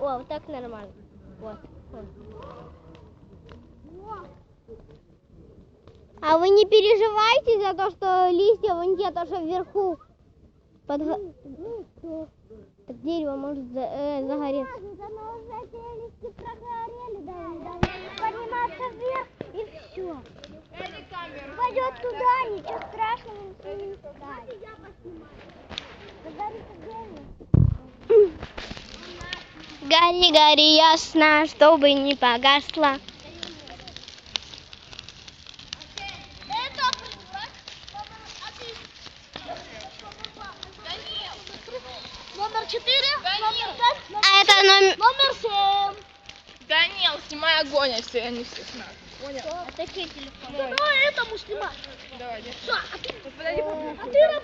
О, вот так нормально. Вот. А вы не переживайте за то, что листья вон те, то, что вверху. Так дерево может загореться. Но уже эти листья прогорели, да, подниматься вверх и все. Пойдет туда, ничего страшного не станет. Загорится дерево. Гори, гори ясно, чтобы не погасло. Номер 4, номер 5, А это номер 7. Данил, снимай огонь, если они все с нас. Понял? А такие телефоны. Ну, этому снимай. Давай, Все, подойди поближе. а ты